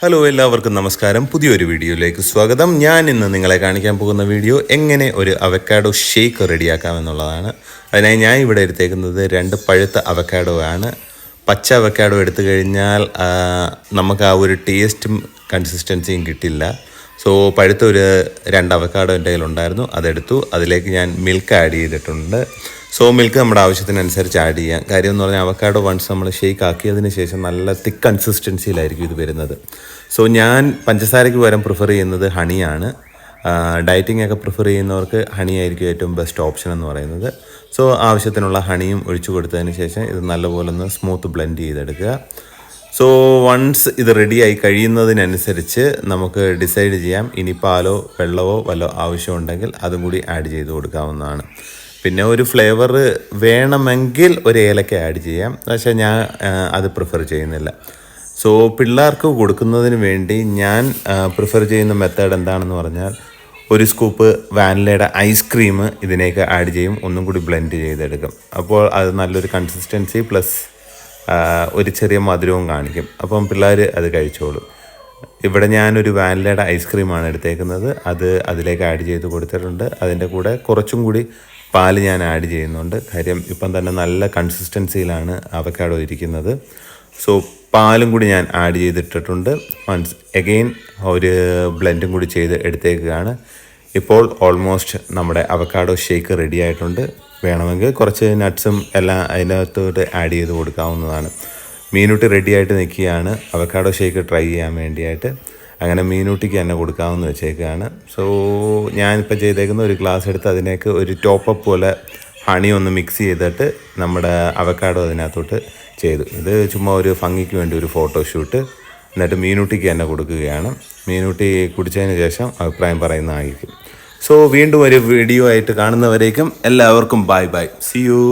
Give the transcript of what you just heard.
Hello എല്ലാവർക്കും നമസ്കാരം. പുതിയൊരു വീഡിയോയിലേക്ക് സ്വാഗതം. ഞാൻ ഇന്ന് നിങ്ങളെ കാണിക്കാൻ പോകുന്ന വീഡിയോ എങ്ങനെ ഒരു അവക്കാഡോ ഷേക്ക് റെഡിയാക്കാമെന്നുള്ളതാണ്. അതിനായി ഞാൻ ഇവിടെ എടുത്തേക്കുന്നത് 2 പഴുത്ത അവക്കാഡോ ആണ്. പച്ച അവക്കാഡോ എടുത്തു കഴിഞ്ഞാൽ നമുക്ക് ആ ഒരു ടേസ്റ്റും കൺസിസ്റ്റൻസിയും കിട്ടില്ല. സോ പഴുത്ത ഒരു 2 അവക്കാഡോ എൻ്റെ കയ്യിലുണ്ടായിരുന്നു, അതെടുത്തു. അതിലേക്ക് ഞാൻ മിൽക്ക് ആഡ് ചെയ്തിട്ടുണ്ട്. സോ മിൽക്ക് നമ്മുടെ ആവശ്യത്തിനനുസരിച്ച് ആഡ് ചെയ്യാം. കാര്യം എന്ന് പറഞ്ഞാൽ അവക്കാഡോ വൺസ് നമ്മൾ ഷേക്ക് ആക്കിയതിന് ശേഷം നല്ല തിക്ക് കൺസിസ്റ്റൻസിയിലായിരിക്കും ഇത് വരുന്നത്. സോ ഞാൻ പഞ്ചസാരയ്ക്ക് പകരം പ്രിഫർ ചെയ്യുന്നത് ഹണിയാണ്. ഡയറ്റിംഗ് ഒക്കെ പ്രിഫർ ചെയ്യുന്നവർക്ക് ഹണി ആയിരിക്കും ഏറ്റവും ബെസ്റ്റ് ഓപ്ഷൻ എന്ന് പറയുന്നത്. സോ ആവശ്യത്തിനുള്ള ഹണിയും ഒഴിച്ചു കൊടുത്തതിന് ശേഷം ഇത് നല്ലപോലെ ഒന്ന് സ്മൂത്ത് ബ്ലെൻഡ് ചെയ്തെടുക്കുക. സോ വൺസ് ഇത് റെഡിയായി കഴിയുന്നതിനനുസരിച്ച് നമുക്ക് ഡിസൈഡ് ചെയ്യാം ഇനി പാലോ വെള്ളമോ വല്ലോ ആവശ്യമുണ്ടെങ്കിൽ അതും കൂടി ആഡ് ചെയ്ത് കൊടുക്കാവുന്നതാണ്. പിന്നെ ഒരു ഫ്ലേവർ വേണമെങ്കിൽ ഒരു ഏലക്ക ആഡ് ചെയ്യാം, പക്ഷേ ഞാൻ അത് പ്രിഫർ ചെയ്യുന്നില്ല. സോ പിള്ളേർക്ക് കൊടുക്കുന്നതിന് വേണ്ടി ഞാൻ പ്രിഫർ ചെയ്യുന്ന മെത്തേഡ് എന്താണെന്ന് പറഞ്ഞാൽ ഒരു സ്കൂപ്പ് വാനിലയുടെ ഐസ്ക്രീം ഇതിലേക്ക് ആഡ് ചെയ്യും, ഒന്നും കൂടി ബ്ലെൻഡ് ചെയ്തെടുക്കും. അപ്പോൾ അത് നല്ലൊരു കൺസിസ്റ്റൻസി പ്ലസ് ഒരു ചെറിയ മധുരവും കാണിക്കും. അപ്പം പിള്ളേർ അത് കഴിച്ചോളും. ഇവിടെ ഞാനൊരു വാനിലയുടെ ഐസ്ക്രീമാണ് എടുത്തേക്കുന്നത്, അത് അതിലേക്ക് ആഡ് ചെയ്ത് കൊടുത്തിട്ടുണ്ട്. അതിൻ്റെ കൂടെ കുറച്ചും കൂടി പാല് ഞാൻ ആഡ് ചെയ്യുന്നുണ്ട്. കാര്യം ഇപ്പം തന്നെ നല്ല കൺസിസ്റ്റൻസിയിലാണ് അവക്കാഡോ ഇരിക്കുന്നത്. സോ പാലും കൂടി ഞാൻ ആഡ് ചെയ്തിട്ടിട്ടുണ്ട്. വൺസ് എഗെയിൻ ഒരു ബ്ലെൻഡും കൂടി ചെയ്ത് എടുത്തേക്കുകയാണ്. ഇപ്പോൾ ഓൾമോസ്റ്റ് നമ്മുടെ അവക്കാഡോ ഷേക്ക് റെഡി ആയിട്ടുണ്ട്. വേണമെങ്കിൽ കുറച്ച് നട്ട്സും എല്ലാം അതിനകത്തോട്ട് ആഡ് ചെയ്ത് കൊടുക്കാവുന്നതാണ്. മീനൂട്ടി റെഡി ആയിട്ട് നിൽക്കുകയാണ് അവക്കാഡോ ഷേക്ക് ട്രൈ ചെയ്യാൻ വേണ്ടിയായിട്ട്. അങ്ങനെ മീനൂട്ടിക്ക് തന്നെ കൊടുക്കാമെന്ന് വെച്ചേക്കുകയാണ്. സോ ഞാനിപ്പോൾ ചെയ്തേക്കുന്ന ഒരു ഗ്ലാസ് എടുത്ത് അതിനേക്ക് ഒരു ടോപ്പപ്പ് പോലെ ഹണി ഒന്ന് മിക്സ് ചെയ്തിട്ട് നമ്മുടെ അവക്കാഡോ അതിനകത്തോട്ട് ചെയ്തു. ഇത് ചുമ്മാ ഒരു ഭംഗിക്ക് വേണ്ടി ഒരു ഫോട്ടോഷൂട്ട്. എന്നിട്ട് മീനൂട്ടിക്ക് തന്നെ കൊടുക്കുകയാണ്. മീനൂട്ടി കുടിച്ചതിന് ശേഷം അഭിപ്രായം പറയുന്നതായിരിക്കും. സോ വീണ്ടും ഒരു വീഡിയോ ആയിട്ട് കാണുന്നവരേക്കും എല്ലാവർക്കും ബൈ ബൈ, സി യു.